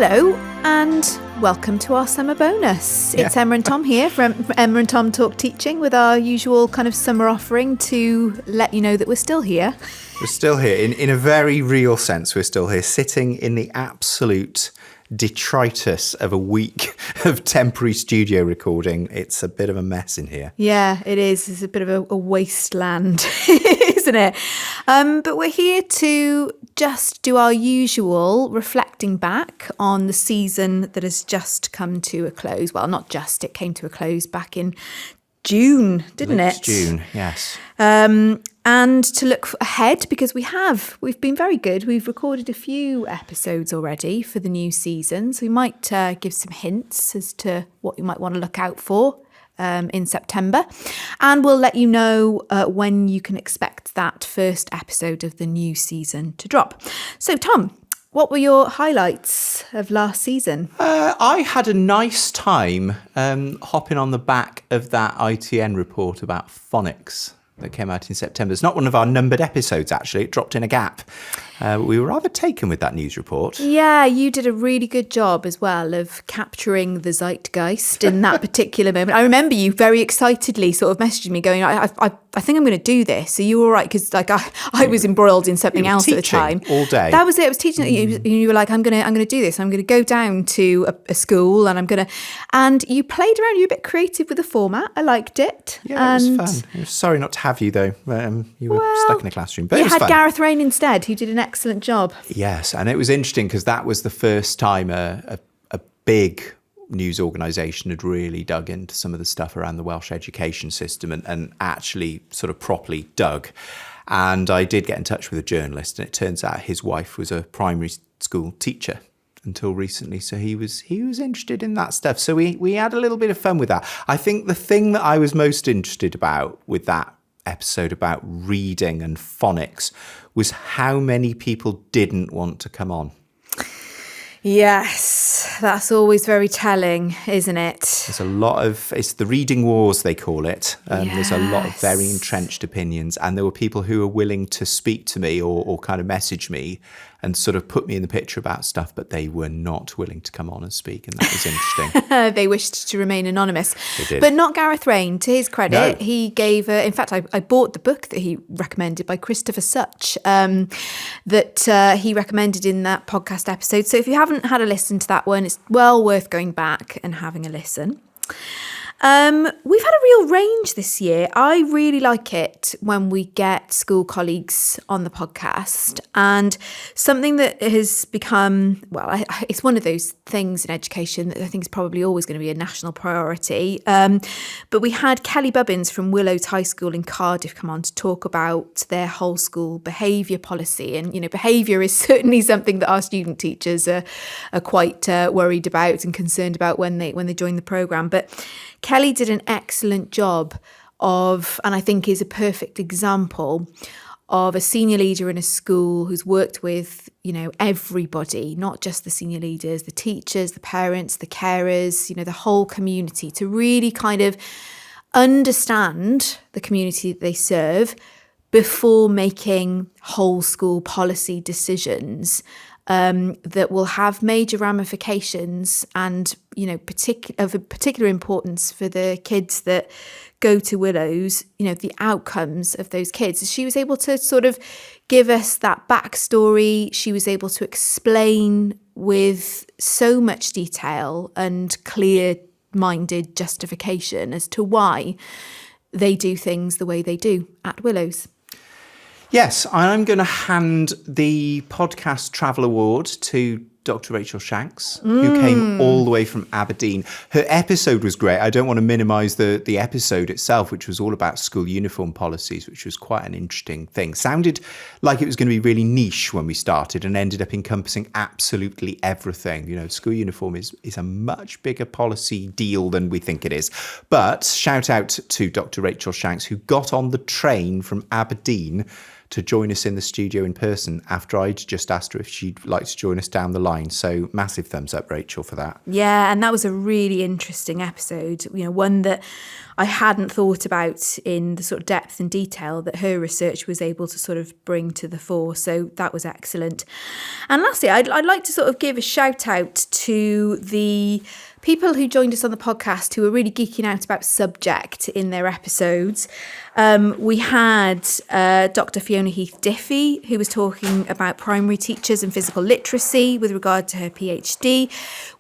Hello and welcome to our summer bonus. It's Emma and Tom here from Emma and Tom Talk Teaching with our usual kind of summer offering to let you know that we're still here. We're still here. In a very real sense, we're still here, sitting in the absolute detritus of a week of temporary studio recording. It's a bit of a mess in here. Yeah, it is. It's a bit of a wasteland, isn't it? But we're here to just do our usual reflecting back on the season that has just come to a close. Well, not just, it came to a close back in June, didn't it? June, yes. And to look ahead, because we've been very good. We've recorded a few episodes already for the new season. So we might give some hints as to what you might want to look out for in September. And we'll let you know when you can expect that first episode of the new season to drop. So, Tom, what were your highlights of last season? I had a nice time hopping on the back of that ITN report about phonics that came out in September. It's not one of our numbered episodes, actually. It dropped in a gap. We were rather taken with that news report. Yeah, you did a really good job as well of capturing the zeitgeist in that particular moment. I remember you very excitedly sort of messaging me going, I think I'm going to do this. Are you all right? Because I was embroiled in something else at the time. All day. That was it. I was teaching. You were like, I'm going to do this. I'm going to go down to a school and you played around. You were a bit creative with the format. I liked it. Yeah, it was fun. Sorry not to have you though. You were stuck in a classroom. But it was fun. Gareth Rain instead, who did an excellent job. Yes, and it was interesting because that was the first time a big news organisation had really dug into some of the stuff around the Welsh education system and actually sort of properly dug. And I did get in touch with a journalist, and it turns out his wife was a primary school teacher until recently, so he was interested in that stuff. So we had a little bit of fun with that. I think the thing that I was most interested about with that episode about reading and phonics was how many people didn't want to come on. Yes, that's always very telling, isn't it? It's the reading wars, they call it. There's a lot of very entrenched opinions, and there were people who were willing to speak to me or kind of message me and sort of put me in the picture about stuff, but they were not willing to come on and speak, and that was interesting. They wished to remain anonymous. They did. But not Gareth Rain. To his credit, No. he gave, in fact, I bought the book that he recommended by Christopher Such, that he recommended in that podcast episode. So if you haven't had a listen to that one, it's well worth going back and having a listen. We've had a real range this year. I really like it when we get school colleagues on the podcast, and something that has become, it's one of those things in education that I think is probably always going to be a national priority. But we had Kelly Bubbins from Willows High School in Cardiff come on to talk about their whole school behaviour policy. And, behaviour is certainly something that our student teachers are quite worried about and concerned about when they join the programme. But Kelly did an excellent job of, and I think is a perfect example of a senior leader in a school who's worked with, everybody, not just the senior leaders, the teachers, the parents, the carers, the whole community, to really kind of understand the community that they serve before making whole school policy decisions that will have major ramifications and, of a particular importance for the kids that go to Willows, the outcomes of those kids. She was able to sort of give us that backstory. She was able to explain with so much detail and clear-minded justification as to why they do things the way they do at Willows. Yes, I'm going to hand the Podcast Travel Award to Dr. Rachel Shanks, who came all the way from Aberdeen. Her episode was great. I don't want to minimise the episode itself, which was all about school uniform policies, which was quite an interesting thing. Sounded like it was going to be really niche when we started and ended up encompassing absolutely everything. School uniform is a much bigger policy deal than we think it is. But shout out to Dr. Rachel Shanks, who got on the train from Aberdeen to join us in the studio in person after I'd just asked her if she'd like to join us down the line. So massive thumbs up, Rachel, for that. Yeah, and that was a really interesting episode, one that I hadn't thought about in the sort of depth and detail that her research was able to sort of bring to the fore. So that was excellent. And lastly, I'd like to sort of give a shout out to the people who joined us on the podcast who were really geeking out about subject in their episodes. We had Dr. Fiona Heath-Diffie, who was talking about primary teachers and physical literacy with regard to her PhD.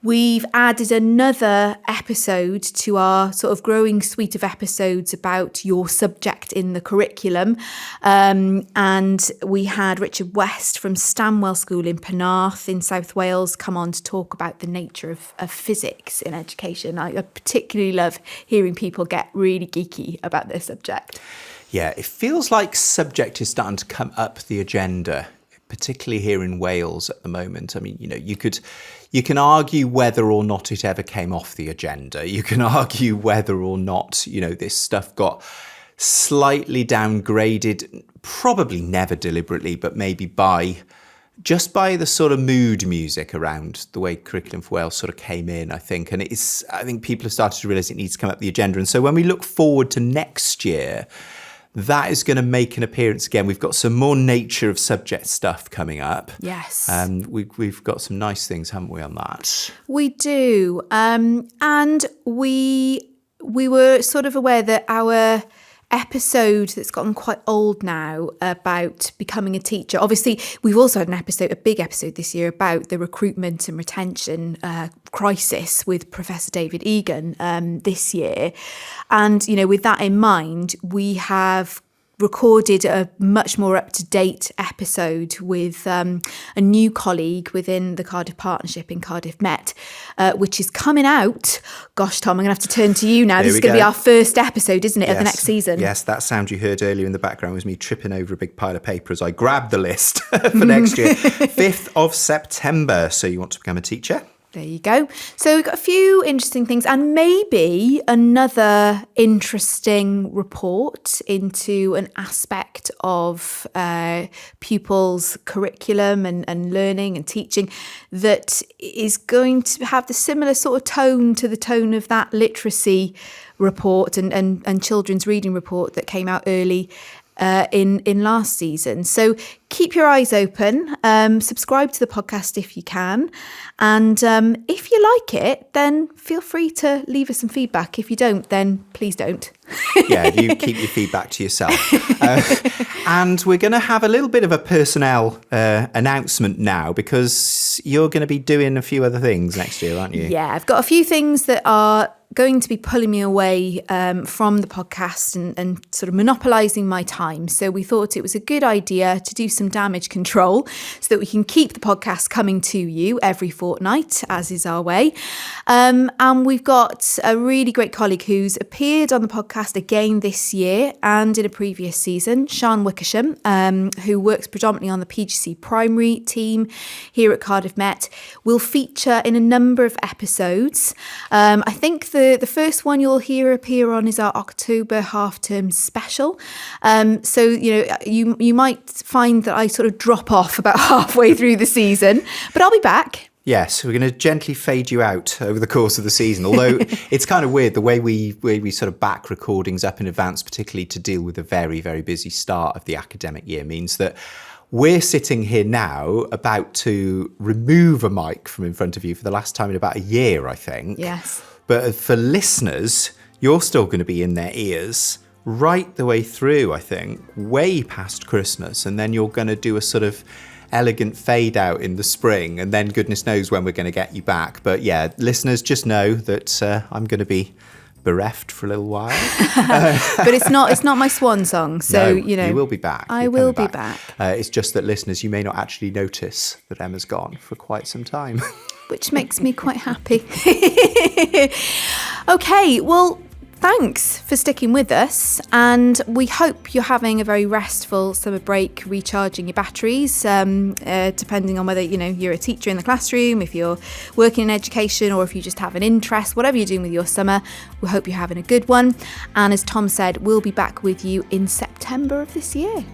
We've added another episode to our sort of growing suite of episodes about your subject in the curriculum. And we had Richard West from Stanwell School in Penarth in South Wales come on to talk about the nature of physics in education. I particularly love hearing people get really geeky about their subject. Yeah, it feels like subject is starting to come up the agenda, particularly here in Wales at the moment. I mean, you can argue whether or not it ever came off the agenda. You can argue whether or not, this stuff got slightly downgraded, probably never deliberately, but maybe by the sort of mood music around the way Curriculum for Wales sort of came in, I think. And I think people have started to realise it needs to come up the agenda. And so when we look forward to next year, that is going to make an appearance again. We've got some more nature of subject stuff coming up. Yes. We've got some nice things, haven't we, on that? We do. And we were sort of aware that our episode that's gotten quite old now about becoming a teacher. Obviously, we've also had a big episode this year about the recruitment and retention crisis with Professor David Egan this year. And, with that in mind, we have recorded a much more up-to-date episode with a new colleague within the Cardiff Partnership in Cardiff Met, which is coming out. Gosh, Tom, I'm going to have to turn to you now. This is going to be our first episode, isn't it, of the next season? Yes, that sound you heard earlier in the background was me tripping over a big pile of paper as I grabbed the list for next year. 5th of September. So you want to become a teacher? There you go. So we've got a few interesting things and maybe another interesting report into an aspect of pupils' curriculum and learning and teaching that is going to have the similar sort of tone to the tone of that literacy report and children's reading report that came out early in last season. So keep your eyes open, subscribe to the podcast if you can. And if you like it, then feel free to leave us some feedback. If you don't, then please don't. Yeah, you keep your feedback to yourself. And we're going to have a little bit of a personnel announcement now because you're going to be doing a few other things next year, aren't you? Yeah, I've got a few things that are going to be pulling me away from the podcast and sort of monopolising my time. So we thought it was a good idea to do some damage control so that we can keep the podcast coming to you every fortnight, as is our way. And we've got a really great colleague who's appeared on the podcast again this year and in a previous season, Sian Wickersham, who works predominantly on the PGC primary team here at Cardiff Met, will feature in a number of episodes. I think the first one you'll hear appear on is our October half-term special. So, you might find that I sort of drop off about halfway through the season, but I'll be back. Yes, we're going to gently fade you out over the course of the season, although it's kind of weird the way we sort of back recordings up in advance, particularly to deal with a very, very busy start of the academic year, means that we're sitting here now about to remove a mic from in front of you for the last time in about a year, I think. Yes. But for listeners, you're still going to be in their ears right the way through, I think, way past Christmas. And then you're going to do a sort of elegant fade out in the spring. And then goodness knows when we're going to get you back. But yeah, listeners, just know that I'm going to be bereft for a little while. But it's not my swan song. So, no, you will be back. I will be back. It's just that listeners, you may not actually notice that Emma's gone for quite some time. Which makes me quite happy. Okay, well, thanks for sticking with us, and we hope you're having a very restful summer break, recharging your batteries, depending on whether you're a teacher in the classroom, if you're working in education, or if you just have an interest. Whatever you're doing with your summer, we hope you're having a good one. And as Tom said, we'll be back with you in September of this year.